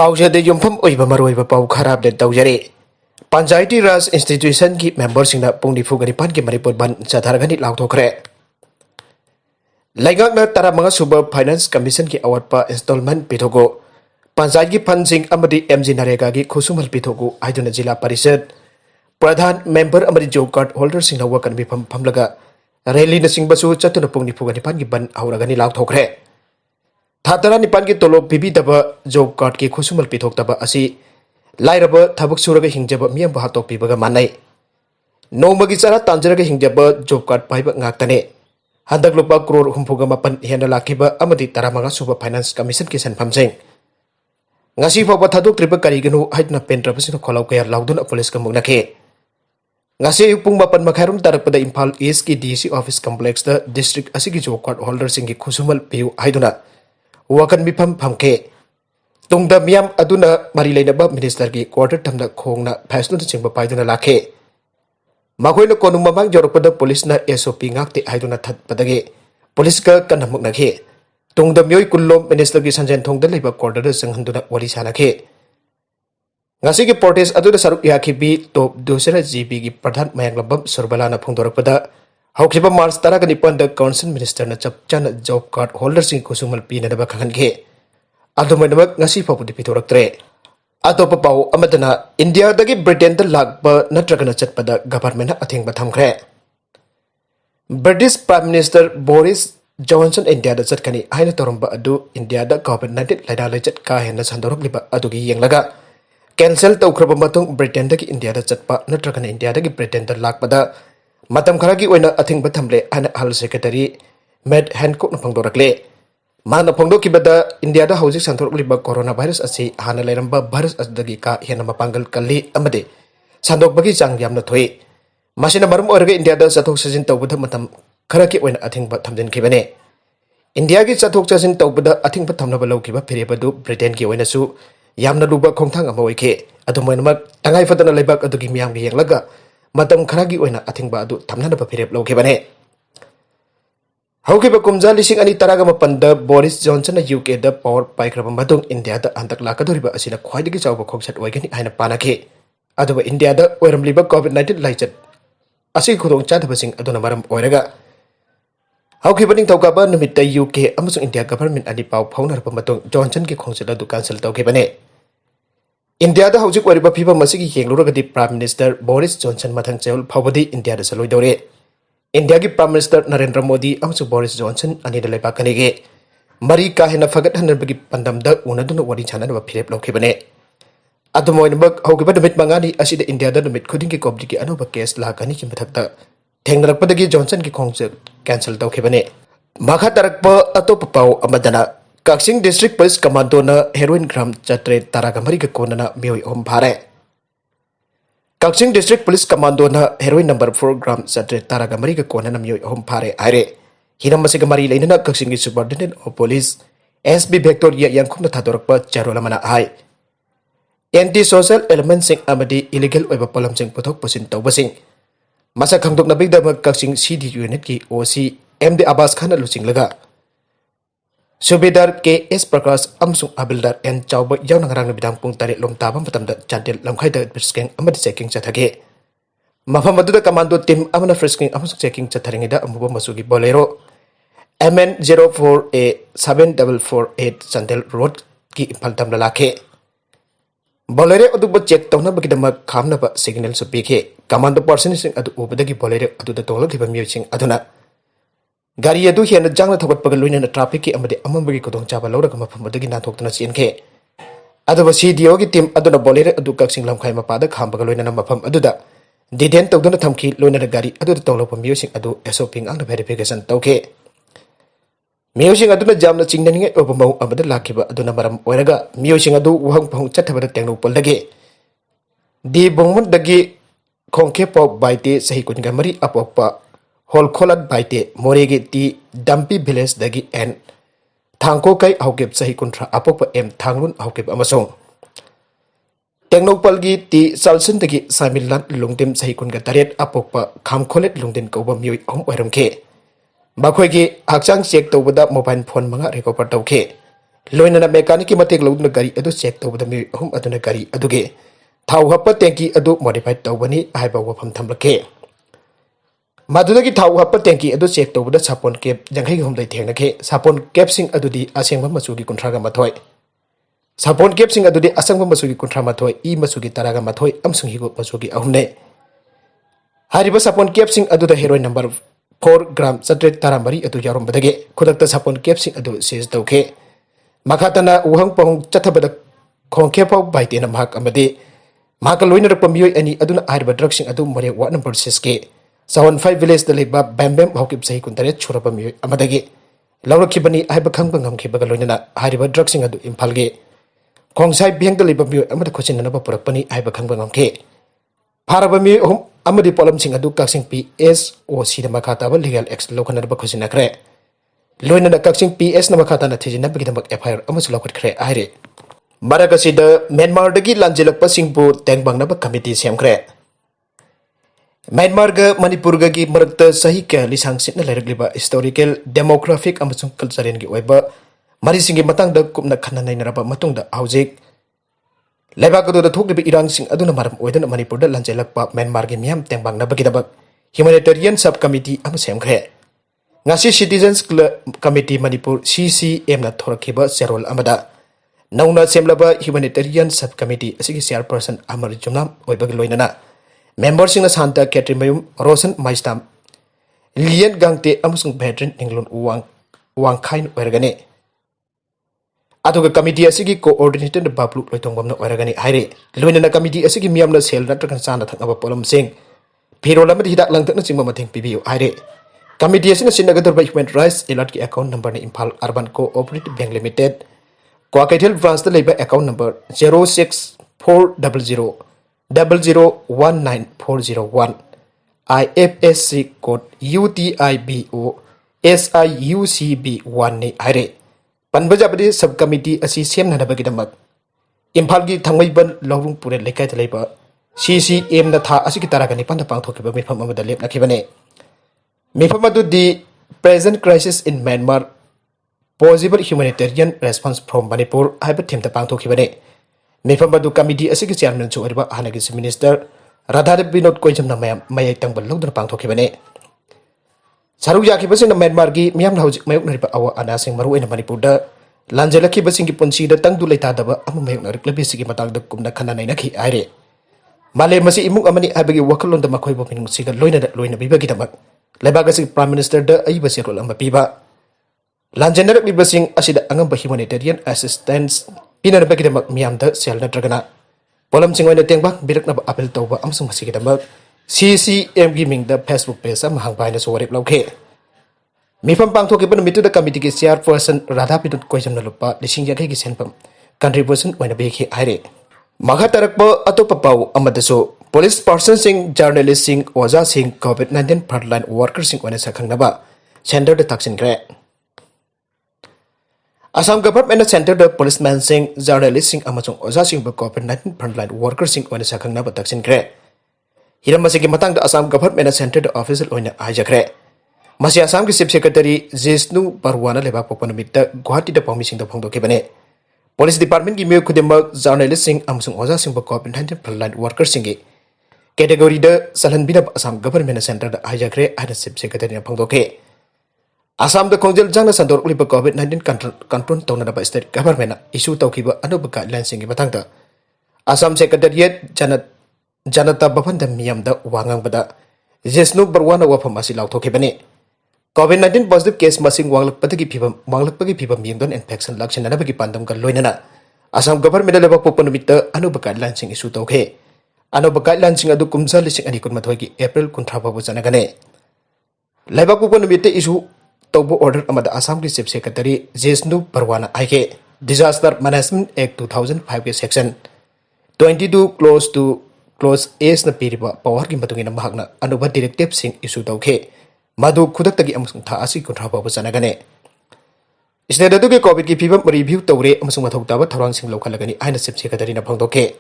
Paujade Yumpam Uiba Maruiba Pau Kharab de Taujare. Panchayati Raj Institution ki members in the Pung Fugaripan ki Manipur Band chttharagani Laothokkhre. Laigak na Taramanga Super Finance Commission ki award pa installment pithogo. Panchayat ki Pansing amadi MG Narega ki Khusumal pithogo Aiduna Jila Parishad. Pradhan member amadi job card holder sing nawa kan bipam pamlaga. Rally na sing basu chatuna Pung Fugaripan ki Band auragani Laothokkhre. Thatara nipan ki tolo bibi daba job card ki Khusumal pithok daba asi Lairaba Tabuk Suraga Hingjaba Miyam Bahatok Pibaga Manai. No Magisara Tanjaraga Hingjaba job card Piba Ngaktane. Handak lupa crore humpuga mapan Hanna Lepkhiba amadi Taramanga Super Finance Commission Kisan Pamsing. Ngasi Papa Taduk Triba Kariganu Haidna Pentra Pasino Kolau Kaya Laudun Police Kamunake. Ngasi Pung Mapan Makarum Tarapada Impal East ki DC Office Complex the District Asigi job card holder Singi Khusumal Piu Haiduna. Wakan Bipam Pamke. Tungda Miyam aduna Marilainaba Minister ki quarter tamda khongna Fasno Chingba Paiduna Lake. Makoina Konumamang Joropada Police na SOP ngakti Haiduna That Padage. Police ka Kanamuk Nake. Tungda Myoy Kulom Minister ki Sanjan Tongda Liba quarter Sanghanduna Walisanake. Ngasigi Portes aduna Saruk Yakibi Top Dosera GB ki Pradhan Mayanglabam Surbalana Pungdorapada. ꯍꯧꯈꯤꯕ March 19ꯗ council ꯃꯤꯅꯤꯁꯇꯔꯅ ꯆꯞ ꯆꯥꯅ job card ꯍꯣꯜꯗꯔꯁꯤꯡ ꯈꯨꯠꯁꯨꯃꯟ ꯄꯤꯅꯅꯕ ꯈꯪꯍꯟꯈꯤ ꯑꯗꯨꯃꯥꯏꯅꯃꯛ ꯉꯁꯤ ꯐꯥꯎꯕꯗꯤ ꯄꯤꯊꯣꯔꯛꯇ꯭ꯔꯦ ꯑꯇꯣꯞꯄ ꯄꯥꯎ ꯑꯃꯗꯅ ꯏꯟꯗꯤꯌꯥꯗꯒꯤ ꯕ꯭ꯔꯤꯇꯦꯟꯗ ꯂꯥꯛꯄ ꯅꯠꯇ꯭ꯔꯒꯅ ꯆꯠꯄꯗ ꯒꯚꯔꯟꯃꯦꯟꯠꯅ ꯑꯊꯤꯡꯕ ꯊꯝꯈ꯭रे ꯕ꯭ꯔꯤꯇꯤsh ꯄ꯭ꯔꯥꯏꯝ ꯃꯤꯅꯤꯁꯇꯔ ꯕꯣꯔꯤꯁ ꯖꯣꯟꯁꯟ ꯏꯟꯗꯤꯌꯥꯗ ꯆꯠꯀꯅꯤ ꯍꯥꯏꯅ ꯇꯧꯔꯝꯕ ꯑꯗꯨ ꯏꯟꯗꯤꯌꯥꯗ ꯀꯣꯚꯤꯗ-19 ꯂꯥꯏꯅꯥ ꯂꯩꯆꯠ ꯀꯥ ꯍꯦꯟꯅ ꯁꯟꯗꯣꯔꯛꯂꯤꯕ ꯑꯗꯨꯒꯤ ꯌꯦꯡꯂꯒ ꯀꯦꯟꯁꯦꯜ ꯇꯧꯈ꯭ꯔꯕ ꯃꯇꯨꯡ ꯕ꯭ꯔꯤꯇꯦꯟꯗꯒꯤ ꯏꯟꯗꯤꯌꯥꯗ ꯆꯠꯄ ꯅꯠꯇ꯭ꯔꯒꯅ ꯏꯟꯗꯤꯌꯥꯗꯒꯤ ꯕ꯭ꯔꯤꯇꯦꯟꯗ ꯂꯥꯛꯄꯗ Matam Karagi oina athing batamle ana Hal Secretary Med Hancock na pangdorakle. Mana pangdo kibada India da hauzik santorliba coronavirus asi hana lairamba virus asdagi ka hena mapangal kalli amade sandok bagi jang yamna thoi. Masina marum orga India da sathok sajin tawbada matam kharaki oina athing batamden kibane. India gi sathok sajin tawbada athing batamna balaw kiba phirebadu Britain ki oina su yamna luba khongthang ama oike. Adumoinama tangai fadana lebak adugi miyam gi yenglaga Matam Karagi oina athingba adu thamnanaba phirep lawkhibane. Haukiba kumja lising ani taragama panda Boris Johnson na UK da power paikraba madung India da antak lakadoriba asina khwaidagi chawba khongsat oigani haina panakhe. Aduba India da oiramliba COVID-19 laichat asi khudong chadhabasing aduna maram oiraga. Haukiba ning tawkaba numitta UK amasung India government ani paw phaunarba madung Johnson ki khongsat adu cancel tawkhibane. India da haujuk wariba phiba masigi yengluragadi Prime Minister Boris Johnson mathang chehul phawadi India da saloi dore. India gi Prime Minister Narendra Modi amsu Boris Johnson ani da leiba kanige. Mari ka hena fagat hanbagi pandam da unaduna wari chana ba phirep lokhibane. Adumoinbak haugiba dumit mangani asida India da dumit khuding ki kobdi ki anoba case lakani ki mathakta thengnarakpadagi Johnson ki khongse cancel tawkhibane. Makha tarakpa atop paw amadana Kaksing District Police Commando na heroin gram chttharagani ka konana miyoi phare. Kaksing District Police Commando na heroin number 4 gram chttharagani ka konana miyoi phare aire. Hinam masiga mari leinana Kaksing gi Superintendent of Police SB Victoria Yangkhum na thadorakpa charolamana hai. Anti social elements sing amadi illegal oiba polam sing puthok pusin tawbasing. Masa khangdok na bigda Kaksing CD unit ki OC MD Abbas Khan alusing laga. Subedar KS Prakash amsung Abildar and Chauba yaw nang rang bidang pung tarik lom tabam patamda chantil lamkhai da frisking amadi checking chathage. Mafam aduda commando team amana frisking amsung checking chatharingida amuba masugi bolero MN04A7448 Chantil Road ki Impal tamla lakhe. Bolero aduba check tawna bagidama khamna ba signal su pikhe. Commando person sing adu ubadagi bolero aduda tolakhiba miyosing aduna Gari adu hiana jangna thobat pagaluina na traffic ki amade amambagi kodong chaba lawraga mafam adagi nathokna chinkhe aduba CDO ki team aduna bolere adu Kaksing lamkhai mapada khambagaluina na mafam aduda diden tawduna thamki loina na gari adu tawlopa miyosing adu SOP angna verification tawkhe miyosing aduna jamna chingnaninge obamau amada lakhiba aduna maram oiraga miyosing adu wahang phang chathabada tengno poldage di bongmon dagi khongkhe pok baite sahi kunga mari apokpa Hol Kholat Baite Moregi ti Dampi Village dagi and Thangko kai Haukip sahi kuntra apokpa M Thanglun Haukip amasong Tengnopalgi ti Salsin dagi Samilan Lungdim sahi kunga taret apokpa Khamkholet Lungdin kauba miyoi om oiramke Bakhoigi hakchang check tawbada mobile phone manga recover tawkhe loinana mechanic ki matek loduna gari adu check tawbada mi ahum aduna gari aduge thau happa tanki adu modified tawbani haiba wafam thamlake madudagi thau happa tanki adu check tawbada sapon cap jangai humdai thengnake sapon cap sing adudi asengba machugi kunthraga mathoi sapon cap sing adudi asengba machugi kunthra mathoi I machugi taraga mathoi amsung higo machugi ahumne hariba sapon cap sing aduda heroin number 4 gram satret taramari adu yarom badage khudakta sapon cap sing adu seize tawke makhatana uhang pahung chathabada khongkhe pau baitena mahak amade mahak loinarkpa miyoi ani aduna hariba drug sing adu more wa number 6 ke Sawan 5 village da leba bambem hokip sahi kuntare churaba miyoi amadagi Laothokkhibani haiba khangba ngamkhibaga loinana hariba drug sing adu imphalge khongsai bihang da leba miyoi amada khochinana ba purakpani haiba khangba ngamkhe Faraba miyoi ahum amadi polam sing adu kaksing PS OC da makhataba legal action lokhanaba khochinakre loinana kaksing PS na makhatana thijina bigidamak FIR amasu lokhatkre aire Maragasi da Myanmar dagi Lanjennarkpa singpu Tengbangnaba committee semkhre Myanmar ga Manipur ga gi marakta sahi ka lisang sitna lairakliba historical demographic amasung cultural gi oiba mari singi matang da kumna khanna nainaraba matung da haujik laibak adu da thokliba irang sing aduna maram oidana Manipur da Lanjennarkpa Myanmar gi Miyam Tengbangnaba gi dabak humanitarian subcommittee am semkhre ngasi citizens committee Manipur CCM na thorakhiba serol amada nauna semlaba humanitarian subcommittee asigi chairperson Amar Jumnam oibag loinana Members in the Santa Catrimayum, Rosen Maistam, Lian Gangte Amusung Veteran England Wang Kain Wergane. Atoga committee asigi coordinated the Bablu Lotongam Wergani Hire, Luina committee asigi Miyam the Sale Ratakan Sana Tangaba Polam Sing, Pirolam Hidak Lantan Simamating PBU Hire. Committee asina Sinagar by Human Rights Elatki account number Impal Urban Cooperative Bank Limited, Quakatel France the Labor account number 06400. 0019401 IFSC code UTIBO SIUCB1 ni aire panbajabadi subcommittee asi semnanabagidamag Imphalgi thangmaiban lawrung pure lekai thalaiba CCM na tha asiki taragani panda pangthokkhiba mifam amada lepnakhibane mifam adu the present crisis in Myanmar possible humanitarian response from Manipur haiba themta pangthokkibane Mifam adu committee asigi chairman chu oriba hanagi minister Radhadev Binod Koijamna mayai tangbal lodna pangthokkibane Saru yakibasina Myanmar gi miyam hojik mayoknariba awa anasing maruina Manipur da Lanjennarkpa singi punsi da tangdu leitadaba amu mayoknariklebi sigi matangda kumna khana nainakhi aire Male masi imung amani abagi wakalon da makhoibo minung siga loina bibagi damak Lebagasi prime minister da ayibasi rol amba piba Lanjennarkpa sing asida angamba humanitarian assistance Pinar bagi damak Miyam da sel natragana polam singoina tengbak biraknaba apel tawba amsung masigi damak CCM gi ming da Facebook page am hangbaina sorep lauke mifam pangthokkiba numitu da committee gi chairperson Radhapidut Koijamna lupa lising yakai gi senpam contribution oina beki aire magatarakpa atopa pau amadaso police person sing journalist sing Ojasing COVID-19 frontline workers sing oina sak-khngnaba center da Taksinkhre Assam government center the policeman sing journalist sing amachung Ojasing COVID-19 frontline workers sing oina sak-khngnaba Taksinkhre Hiramasigi matang the Assam government center the official oina ajakre Masi Assam ki chief secretary Jisnu Barwana lebak popanumita Guwahati da permission da phongdokkibane Police department ki miyo khudemak journalist sing amachung Ojasing COVID-19 frontline workers sing category da salhanbina Assam government center da ajakre ana chief secretary na phongdokke Assam the Kongjal Jangna Sandor Lipa COVID-19 control Tonaba state government issue Taukiba Anubuka Lansing Matanga Assam Secretariat Janata Bapanda Miyam da Wangang Bada Jesnu Barwana Wapamasi Laothokkhre COVID-19 positive case masing Wanglakpagi Piba Miyamdon infection Lakshan Anabaki Pandam Loinana Assam government level Popanumita Anubuka Lansing issue Tokhe Anubuka Lansing Adu Kumsa Lising Anikun Matoki April Kuntraba Zanagane Leva Popanumita issue Tobo order amada Assam ki chief secretary Jisnu Barwana Aike Disaster Management Act 2005 ke section 22 clause S na piriba power ki matungina mahakna anuba directive sing issue tawkhe madu khudaktagi amusung tha asi kunthaba basanagane Isne dadu ke COVID ki phibam review tawre amusung mathokta ba thorang sing lokhalagani aina chief secretary na phangdokhe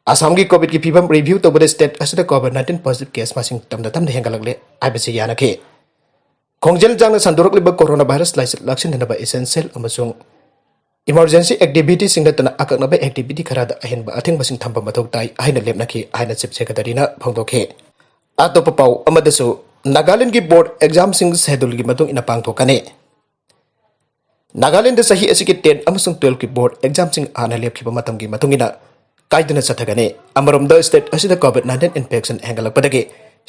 Assam ki COVID ki phibam review tawbade state asida COVID-19 positive case masing tamda hengalagle aibasi yanakhe Kongjal Jangna Sandorok Liba coronavirus Laksin Hanaba essential amasung emergency activity सिंगतना अकनबे activity खराद अहेनबा अथेंबसिंग थंबा मथौ ताई हाइना लेपनाखि हाइना chief सेक्रेटरीना फोंदोखे अतोप पाउ अमदसु नागालैंड की बोर्ड एग्जाम सिंग शेड्यूल की मतुंग इना पांगथोकने नागालैंड सही असि 10 अमसुंग 12 की बोर्ड एग्जाम सिंग आना लेपखिबा मतम की मतुंगिना काइदना चथगने अमरमद स्टेट असिदा कोविड-19 इन्फेक्शन हेंगलकपदगे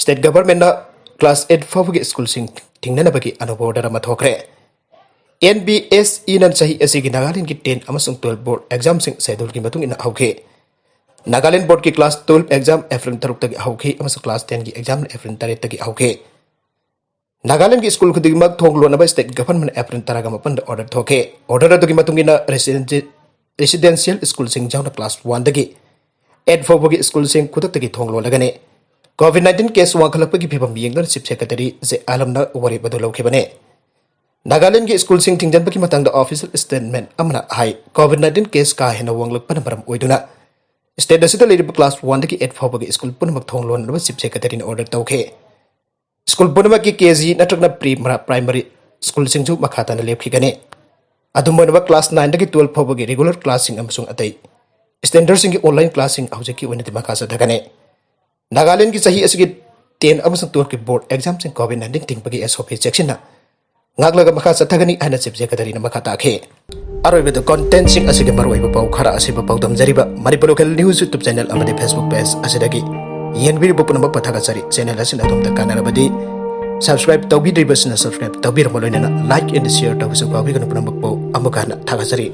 स्टेट गवर्नमेंट क्लास 8 फाउगी स्कूल सिंग थिंगनबगी अनुभव ऑर्डर मथोखरे NBSE nan sahi asigi Nagaland ki 10 amasung 12 board exam sing schedule ki matung ina hauke Nagaland board ki class 12 exam April 3 tagi hauke amasung class 10 ki exam April 3 tagi hauke Nagaland ki school khudi mak thong lo na ba state government April 3 ga mapan order thoke order adu ki matung ina residential school sing jauna class 1 dagi 8 4 gi school sing khudak tagi thong lo lagane COVID-19 case wangkhalak gi phibam yengdar chief secretary je alamna wari badu lokhe Nagaland की school सिंग थिंगजन की Matang official statement अमना high कोविड-19 case का हेना वंगलक पन मरम ओइदुना state असिदा लेरिब class 1 की 8 फाउबगी school पुनमक थोंगलोन नब chief secretary ने order तौखे school पुनमक की KG नत्रगना primary school सिंगजु मखाता ने लेपखिगने अदुमनब क्लास 9 की 12 फाउबगी रेगुलर क्लास सिंग अमसुंग अतै स्टैंडर्ड सिंग की ऑनलाइन क्लास सिंग हौजकी ओइनति मखासा धगने नागालैंड की सही असगी 10 अमसुंग 12 की बोर्ड एग्जाम सिंग कोविड-19 थिंगबगी SOP section ngaglaga makha chttharagani aina chief secretary na makha takhe aroibe the content sing asige maroi ba pau khara asiba pau dam jariba Manipur local news YouTube channel amade Facebook page asidagi yenbiri bu punama pathaga chari channel asin adum ta kanarabadi subscribe tawbi dribasina subscribe tawbi ramoloina like and share tawbisu kawi ganu punama pau amukana thaga chari